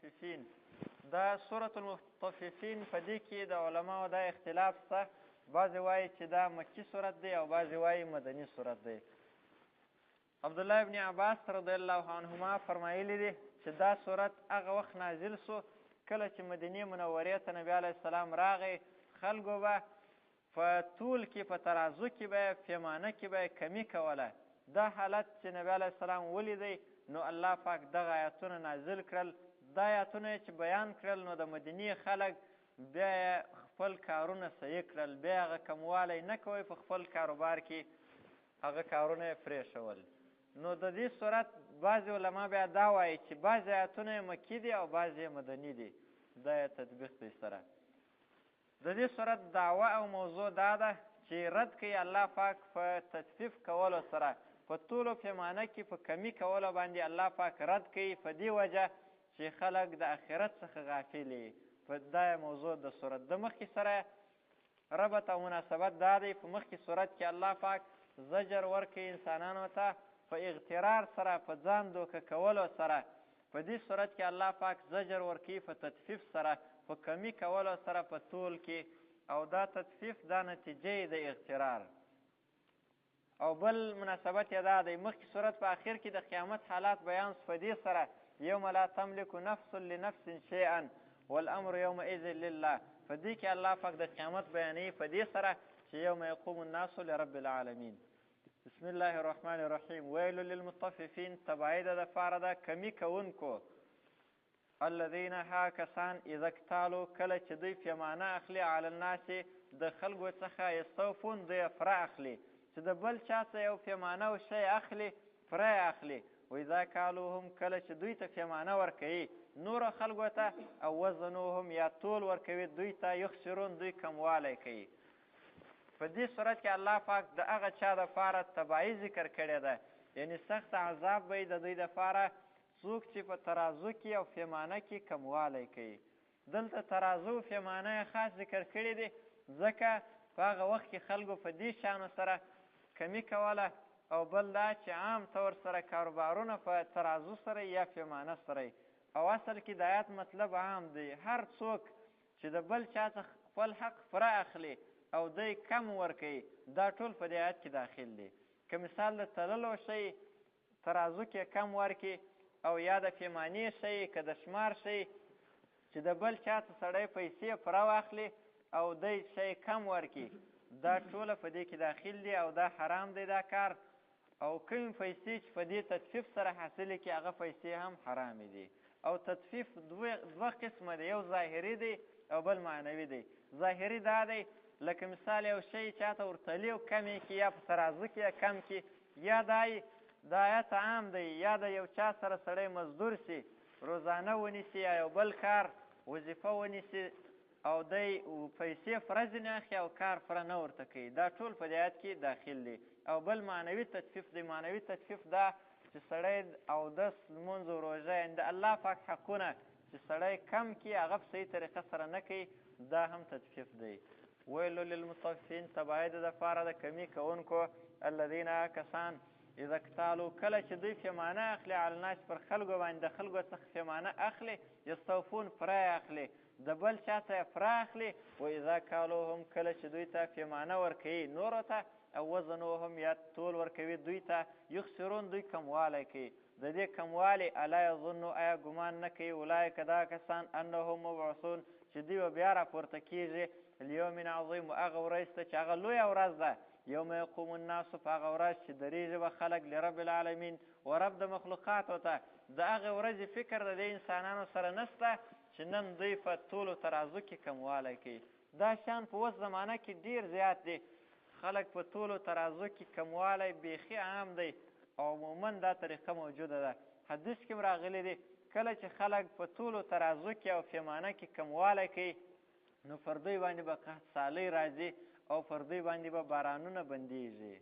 المطففین. دا سورة المطففین په دې کې د علماو دا اختلاف شته، بعضې وایي چې دا مکی صورت دی او بعضې وایي مدني صورت دی. عبدالله ابن عباس رضی الله عنهما فرمایلی دی چې دا صورت هغه وخت نازل سو کله چې مدینې منورې ته نبي علیه السلام راغی. خلکو به په طول کې په ترازو کې به پیمانه کې به کمی کوله. دا حالت چې نبي علیه السلام ولیدی نو الله پاک دغه آیاتونه نازل کړل. دا آیاتونه چې بیان کړل نو د مدینې خلک بیا یې خپل کارونه صحیح کړل، بیا هغه کموالی نه کوي په خپل کاروبار کې هغه کارونه یې پرېښول. نو د دې صورت بعضې علما بیا دا وایي چې بعضې آیاتونه یې مکي دي او بعضې یې مدني دي. دا یې تطبیق دی سره. د دې صورت دعوه او موضوع دا ده چې رد کوي الله پاک په تطفیف کولو سره، په طولو پیمانه کې په کمی کولو باندې الله پاک رد کوي په دې وجه چې خلک د آخرت څخه غافل وي. په دا موضوع د صورت د مخکې سره ربط او مناسبت دا دی. په مخکې صورت کې الله پاک زجر ورکوي انسانانو ته په اغترار سره، په ځان دوکه کولو سره. په دې صورت کې الله پاک زجر ورکوي په تطفیف سره، په کمی کولو سره په طول کې، او دا تطفیف دا نتیجه د اغترار. او بل مناسبت یې دا دی مخکې صورت په آخر کې د قیامت حالات بیان په دې سره یوم لا تملک نفس لنفس شیئا والامر یومئذ لله. په دې کې الله پاک د قیامت بیانوي په دې سره چې یوم یقوم الناس لرب العالمین. بسم الله الرحمن الرحیم. ویل للمطففین، تبعید د پاره ده کمی کوونکو. الذین ها کسان اذا اکتالو کله چې دوی پیمانه اخلي علی الناس د خلکو څخه یستوفون دوی فره اخلي، چې د بل چا څه یو پیمانه او شی اخلي فره اخلي. و اذا کالوهم کله چې دوی ته پیمانه ورکوي نور خلکو ته، او وزنوهم یا تول ورکوي دوی ته، یخسرون دوی کموالی کوي. په دې صورت کې الله پاک د هغه چا دپاره تبعی ذکر کړې ده، یعنی سخت عذاب به د دوی دپاره څوک چې په ترازو کې او پیمانه کې کموالی کوي. دلته ترازو او پیمانه خاص ذکر کړي دي ځکه په هغه وخت کې خلکو په دې شانو سره کمی کوله، او بل دا چې عام طور سره کاروبارونه په ترازو سره یا پیمانه سره. او اصل کې د آیات مطلب عام دی، هر څوک چې د بل چا څخه خپل حق فره اخلي او دی کم ورکوي دا ټول په دې آیات کې داخل دی. که مثال د تللو شی ترازو کې کم ورکړي او یا د پیمانې شی که د شمار شی چې د بل چا ته سړی پیسې فره واخلي او دی شی کم ورکړي دا ټوله په دې کې داخل دی او دا حرام دی دا کار. او کوم پیسې چې په دې تطفیف سره حاصلې کې هغه پیسې هم حرامې دي. او تطفیف دوه قسمه دی، یو ظاهري دی او بل معنوي دی. ظاهري دا دی لکه مثال یو شی چاته ورتلي او کمی کې یا په ترازو کې کم کې، یا دا آیت عام دی، یا د یو چا سره سړی مزدور سي روزانه ونیسي یا یو بل کار وظیفه ونیسي او دی پیسې فرض نه اخلي او کار فره نه ورته کوي، دا ټول په دې آیت کې داخل دی. او بل معنوي تطفیف دی. معنوي تطفیف دا چې سړی اودس لمونځ او روژه د الله پاک حقونه چې سړی کم کړي هغه په صحیح طریقه سره نه کوي، دا هم تطفیف دی. ویلو للمطففین، تبعید د پاره د کمی کوونکو. الذین کسان اذا اکتالو کله چې دوی پیمانه اخلي علی الناس پر خلکو باندې د خلکو څخه پیمانه اخلي، یستوفون فره اخلي، د بل چا ته فره اخلي. و اذا کالوهم کله چې دوی ته پیمانه ورکوي نورو ته، او وزنوهم یا تول ورکوي دوی ته، یخسرون دوی کموالی کوي. د دې کموالی الا یظنو آیا ګمان نه کوي اولئک دا کسان انهم مبعثون چې دوی به بیا راپورته کېږي لیوم عظیم هغه ورځ ته چې هغه لویه ورځ ده. یوم یقوم الناس په هغه ورځ چې درېږي به خلک لرب العالمین و رب د مخلوقاتو ته. د هغې ورځې فکر د دې انسانانو سره نشته چې نن دوی په ټولو ترازو کې کموالی کوي. دا شان په اوس زمانه کې ډېر زیات دی، خلک په ټولو ترازو کې کموالی بیخي عام دی او عموما دا طریقه موجوده ده. حدیث کې هم راغلی دی کله چې خلک په ټولو ترازو کې او پیمانه کې کموالی کوي نو پر دوی باندې به قحطسالۍ راځي او پر دوی باندې به بارانونه بندېږي.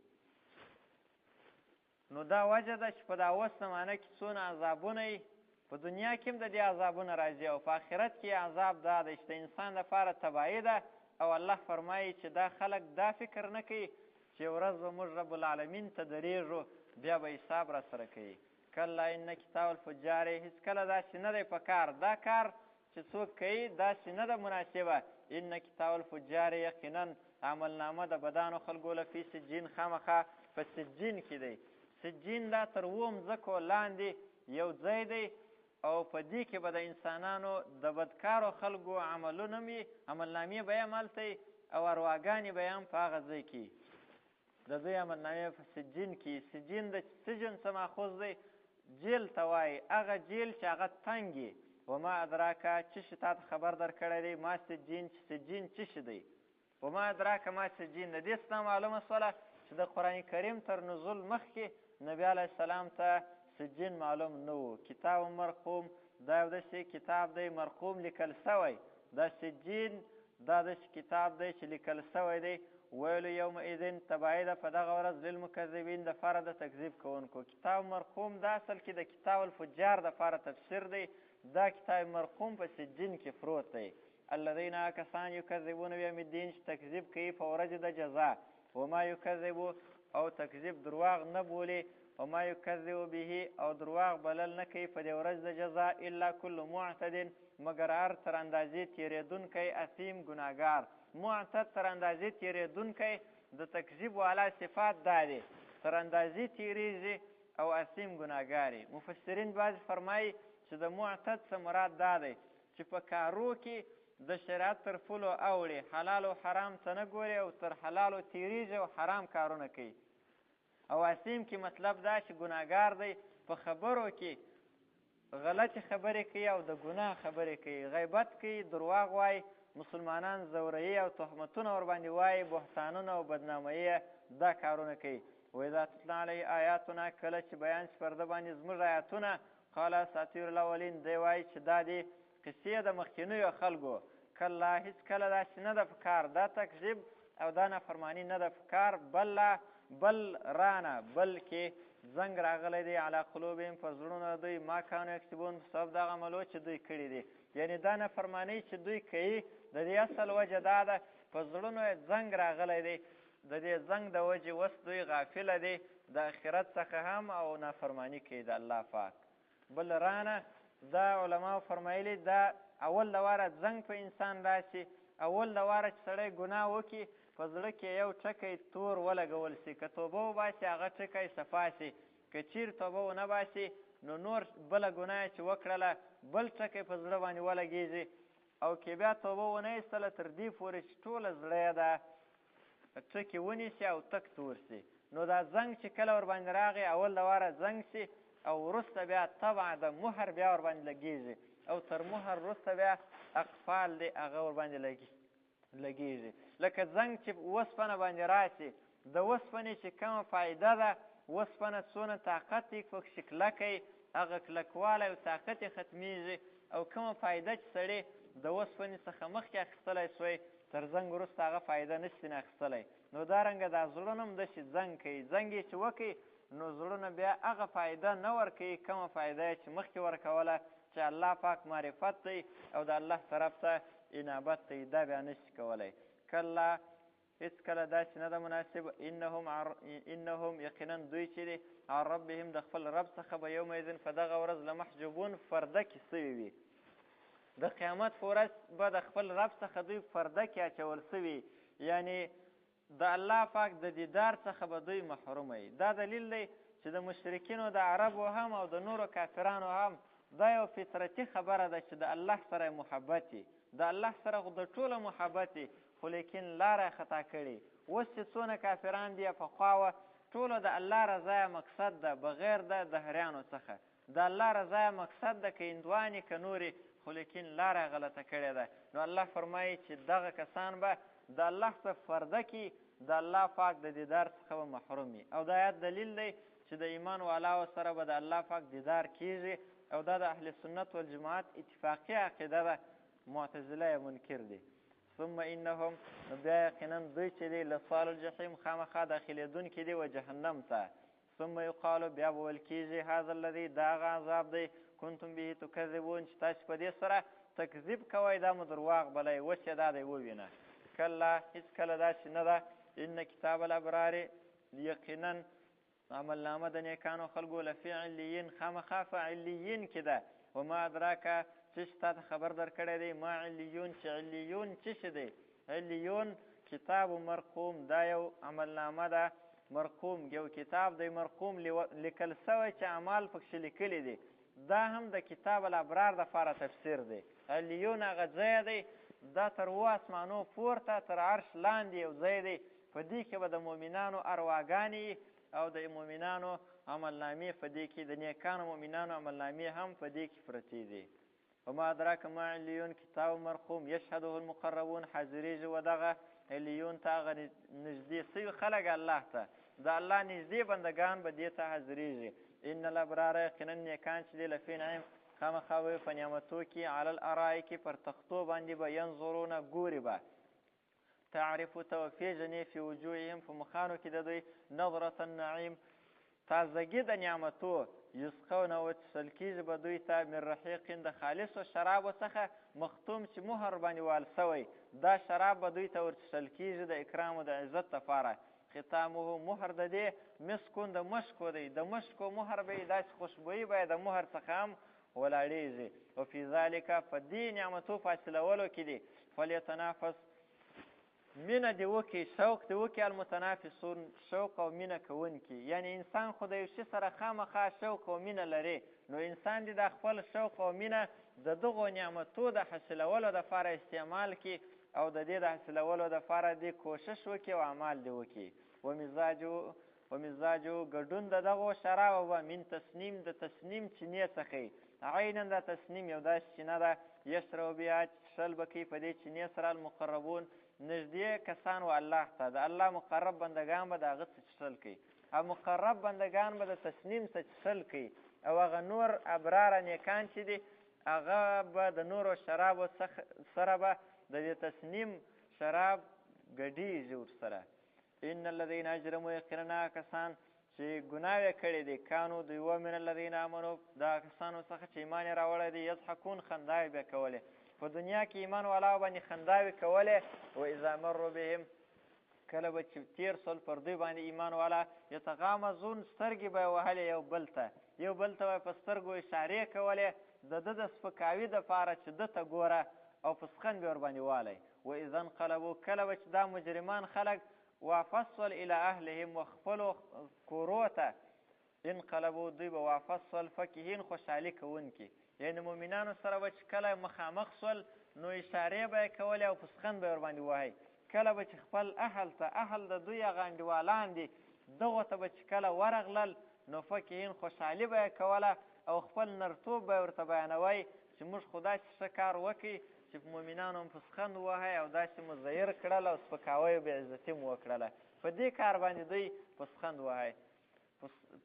نو دا وجه ده چې په دا اوس زمانه کې څونه عذابونه وي، په دنیا کې هم د دې عذابونه راځي او په آخرت کې عذاب دا دی چې د انسان لپاره تباهي ده. او الله فرمایي چې دا خلک دا فکر نه کوي چې ورځ به موږ رب العالمین ته درېږو بیا به حساب را سره کوي. کله ان کتاب الفجار هېڅکله داسې نه دی په کار دا کار چې څوک کوي داسې نه ده مناسبه ان کتاب الفجار یقینا عملنامه د بدانو خلکو له فی سجین خامخا په سجین کې دی سجین دا تر 7 ځمکو لاندې یو ځای دی او په دې کې به د انسانانو د بدکارو خلکو عملونه وي عملنامې به یې هملته وي او ارواګانې به یې هم په هغه ځای کې د دوی عملنامې په سجین کې سجین د سجن څه ماخوذ دی جیل ته وایي هغه جیل چې هغه تنګ وي وما ادراکه څه شي تا ته خبر درکړی دی ما سجین چې سجین څه شي دی وما ادراکه ما سجین د دې څه معلومه شوله چې د قرآن کریم تر نزول مخکې نبی علیه السلام ته سجین معلوم نه و کتاب مرقوم دا یو داسې کتاب دی مرقوم لیکل سوی دا سجین دا داسې کتاب دی چې لیکل سوی دی ویلو یومئذ تبعی ده په دغه ورځ للمکذبین دپاره د تکذیب کوونکو کتاب مرقوم دا اصل کې د کتاب الفجار دپاره تفسیر دی دا کتاب مرقوم په سجین کې پروت دی الذین کسان یکذبون بیوم الدین چې تکذیب کوي په ورځ د جزا وما یکذبو او تکذیب درواغ نه بولي وما یکذب به او درواغ بلل نه کوي په دې ورځ د جزا الا کل معتد مګر هر تر اندازې تېرېدونکی اثیم ګناهګار معتد تر اندازې تېرېدونکی د تکذیب والا صفات دا دی تر اندازې تېرېږي او اثیم ګناهګار مفسرین بعضې فرمایي چې د معتد څه مراد دا دی چې په کارو کې د شریعت تر پولو اوړي حلال او حرام څه نه ګوري او تر حلالو تېرېږي او حرام کارونه کوي او اثیم کې مطلب دا چې ګناهګار دی په خبرو کې غلطې خبرې کوي او د ګناه خبرې کوي غیبت کوي درواغ وایي مسلمانان زوروي او تهمتونه ورباندې وایي بهتانونه او بدناموي دا کارونه کوي واذا تتلی علیه آیاتنا کله چې بیان شي پر ده باندې زموږ آیاتونه قال اساطیر الاولین دی وایي چې دا دی قصې د مخکینیو خلکو کله هېڅکله داسې نه ده په کار دا تکذیب او دا نافرماني نه ده په کار بل رانه بلکې زنګ راغلی دی علی قلوبهم پر زړونو دوی ما کانو یکسبون په سبب دغه عملو چې دوی کړي دي یعنې دا نافرماني چې دوی کوي د دې اصل وجه دا ده په زړونو یې زنګ راغلی دی د دې زنګ د وجې اوس دوی غافله دي د آخرت څخه هم او نافرماني کوي د الله پاک بل رانه دا علماو فرمایلي دا اول د واره زنګ په انسان راسي اول د واره چې سړی ګناه وکړي په زړه کې یو ټکی تور ولګول سي که توبه وباسي هغه ټکی صفا سي که چیر توبه ونه باسي نو نور بله ګناه چې وکړله بل ټکی په زړه باندې ولګېږي او که بیا توبه ونه ایستله تر دې پورې چې ټوله زړه یې دا ټکي ونیسي او تک تور سي نو دا زنګ چې کله ورباندې راغی اول د واره زنګ سي او وروسته بیا طبعا د مهر بیا ورباندې لګېږي او تر مهر وروسته بیا اقفال دی هغه ورباندې لګېږي لکه زنګ چې وسپنه باندې راسي د وسپنې چې کومه فایده ده وسپنه څونه طاقت یې پکښې کلکوي هغه کلکوالی او طاقت یې ختمیږي او کومه فایده چې سړی د وسپنې څخه مخکې اخیستلی سوی تر زنګ وروسته هغه فایده نشي نه اخیستلی نو دارنګه دا زړونه هم داسې زنګ کوي زنګ یې چې وکړي نو زړونه بیا هغه فایده نه ورکوي کومه فایده یې چې مخکې ورکوله چې الله پاک معرفت دی او د الله طرف ته انابت دی دا بیا نشي کولی کله هېڅکله داسې نه ده مناسب انهم یقینا دوی چې دي عن ربهم د خپل رب څخه به یومئذ په دغه ورځ لمحجوبون پرده کې سوي وي د قیامت په ورځ به د خپل رب څخه دوی پرده کې اچول سوي یعنی د الله پاک د دیدار څخه به دوی محروم وي دا دلیل دی چې د مشرکینو د عربو هم او د نورو کافرانو هم دا یو فطرتي خبره ده چې د الله سره محبت وي د الله سره خو د ټوله محبت وي خو لیکن لاره خطا کړي اوس چې څونه کافران دي په خوا ټوله د الله رضا مقصد ده بغیر د دهریانو څخه د الله رضا مقصد ده که هندوانې که نورې خو لیکن لاره غلطه کړې ده نو الله فرمایي چې دغه کسان به د الله څخه پرده کې د الله پاک د دیدار څخه به محروم وي او دا آیت دلیل دی چې د ایمان والاو سره به د الله پاک دیدار کیږي او دا د اهل سنت والجماعت اتفاقي عقیده ده معتزله یې منکر دي ثم انهم نو بیا یقینا دوی چې دی لصال الجحیم خامخا داخلېدونکي دي و جهنم ته ثم یقالو بیا به ویل کېږي هذا الذي دا هغه عذاب دی کنتم به تکذبون چې تاسو په دې سره تکذیب کوئ دا مو درواغ بلئ اوس یې دا دی ووینه کله هېڅکله داسې نه ده ان کتاب الابرار یقینا عملنامه د نیکانو خلکو لفي علیین خامخا په علیین کې ده. وما ادراکه څه چې تا ته خبر درکړی دی ما علیون چې علیون څه شی دی؟ علیون کتاب مرقوم، دا یو عملنامه ده مرقوم، یو کتاب دی مرقوم لیکل سوی چې اعمال پکښې لیکلي دي. دا هم د کتاب الابرار دپاره تفسیر دی. علیون هغه ځای دی، دا تر 7 اسمانو پورته تر عرش لاندې یو ځای دی. په دې کې به د مؤمنانو ارواګانې او د مؤمنانو عملنامې په دې کې، د نیکانو مؤمنانو عملنامې هم په دې کې پرتې دي. وما ادراک ما علیون کتاب مرقوم یشهده المقربون، حاضریږي و دغه علیون ته هغه نږدې سوي خلک الله ته، د الله نږدې بندګان به دې ته حاضریږي. ان الابرار یقینا نیکان چې دي لفي نعیم خامخا وي په نعمتو کې، علی الارائک پر تختو باندې به ینظرونه ګوري به. تعرف ته وپېژنې فی وجوههم په مخانو کې د دوی نظرة النعیم تازګي د نعمتو، یسقون وڅښل کېږي به دوی ته من رحیق د خالصو شرابو څخه مختوم چې مهر باندې وال سوی، دا شراب به دوی ته ورڅښل کېږي د اکرام و د عزت لپاره. ختامه مهر د دې مسکون د مشکو دی، د مشکو مهر به یې داسې خوشبویي به یې د مهر څخه هم ولاړېږي. وفي ذلک په دې نعمتو په حاصلولو کې دي فلیتنافس مینه دې وکړي، شوق دې وکړي المتنافسون شوق او مینه کوونکي. یعنی انسان خو د یو شي سره خامخا شوق او مینه لري، نو انسان دې د خپل شوق او مینه د دغو نعمتو د حاصلولو دپاره استعمال کړي او د دې د حاصلولو دپاره دې کوشش وکړي او اعمال دې وکړي. ومزاجو ګډون د دغو شرابو به من تسنیم د تسنیم چینې څخه، عینا د تسنیم یو داسې چینه ده یشربو بها چې څښل به کوي په دې چینې سره المقربون نږدې کسان و الله ته، د الله مقرب بندګان به د هغه څه څښل کوي، او مقرب بندګان به د تسنیم څه څښل کوي، او هغه نور ابراره نیکان چې دي هغه به د نورو شرابو سره به د دې تسنیم شراب ګډېږي ورسره. ان الذین اجرموا یقینا کسان چې ګناه یې کړې دي کانو دوی و من الذین آمنو دا کسانو څخه چې ایمان یې راوړی دی یضحکون خنداوې به کولې، په دنیا کې ایمان والاو باندې خنداوې کولې. و اذا مروا بهم کله به چې تیر سول پر دوی باندې ایمان والا یتغامزون سترګې به یې وهلې یو بل ته به په سترګو اشارې کولې د ده د سپکاوي دپاره چې ده ته ګوره او پسخند به ورباندې والی. و اذا انقلبو کله به چې دا مجرمان خلک واپس سول الی اهلهم و خپلو کورو ته انقلبو دوی به واپس سول فکهین خوشحالي کوونکي. یعنې مؤمنانو سره به چې کله مخامخ سول نو اشارې به یې کولې او پسخند به یې ورباندې وهی. کله به چې خپل اهل ته اهل د دوی هغه انډیوالان دي دغو ته به چې کله ورغلل نو فکهین خوشحالي به یې کوله او خپل نرتوب به یې ورته بیانوی چې موږ خو داسې ښه کار وکړي چې په مؤمنانو هم پسخند ووهی او داسې مو زیر کړل او سپکاوی او بېعزتي مو وکړله، په دې کار باندې دوی پسخند ووهی،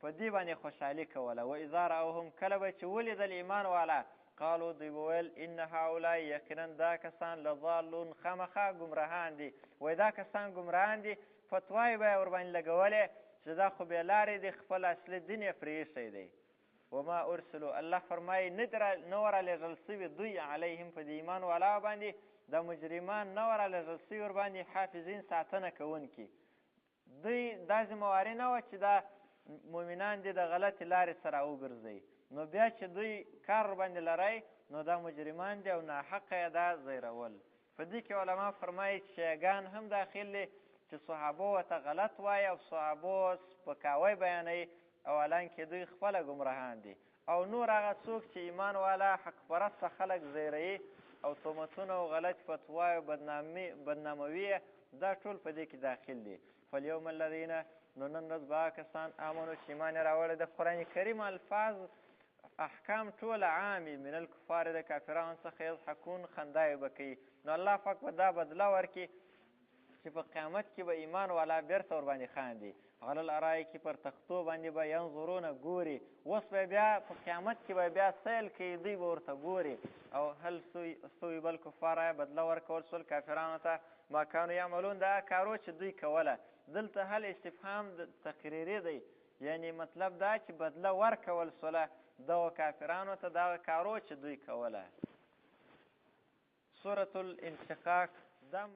په دې باندې خوشحالي کوله. و اذا رأوهم کله به چې ولیدل ایمان والا قالو دوی به ویل ان هؤلاء یقینا دا کسان لضالون خامخا ګمراهان دي، وایي دا کسان ګمراهان دي، فتوای به یې ورباندې لګولې چې دا خو بې لارې دي، خپل اصلي دین یې پرېښی دی. وما ارسلو الله فرمایي نه ورالېږل سوي دوی علیهم په دې ایمان والاو باندې د مجرمان نه ورالېږل سوي ورباندې حافظین ساتنه کوونکي. دوی دا ذمهواري نه وه چې دا مؤمنان دي د غلطې لارې سره وګرځوي، نو بیا چې دوی کار ورباندې لری نو دا مجرمان دي او ناحقه یې دا زیرول. په دې کې علما فرمایي چې شیګان هم داخل دي چې صحابو ورته غلط وایي او صحابو سپکاوی بیانوي او حالانکې دوی خپله ګمراهان دي، او نور هغه څوک چې ایمان والا حق پرسته خلک زیروي او تهمتونه او غلط فتوای او بدناموي دا ټول په دې کې داخل دي. فالیوم الذین نو نن ورځ به کسان امنو چې ایمان یې راوړی د قرآن کریم الفاظ احکام ټول عامي من الکفار د کافرانو څخه یضحکون خنداوې به کوي، نو الله پاک به دا بدله ورکړي چې په قیامت کې به ایمان والا بیرته ورباندې خاندي. علی الارائک پر تختو باندې به ینظرونه ګوري، اوس به بیا په قیامت کې به بیا سیل کوي دوی به ورته ګوري. او هل ثوب الکفار بدله ورکول سول کافرانو ته ما کانو یعملون دا کارو چې دوی کوله. دلته هل استفهام تقریري دی، یعنی مطلب دا چې بدله ورکول سوله دغو کافرانو ته دغه کارو چې دوی کوله. سورة الانشقاق دا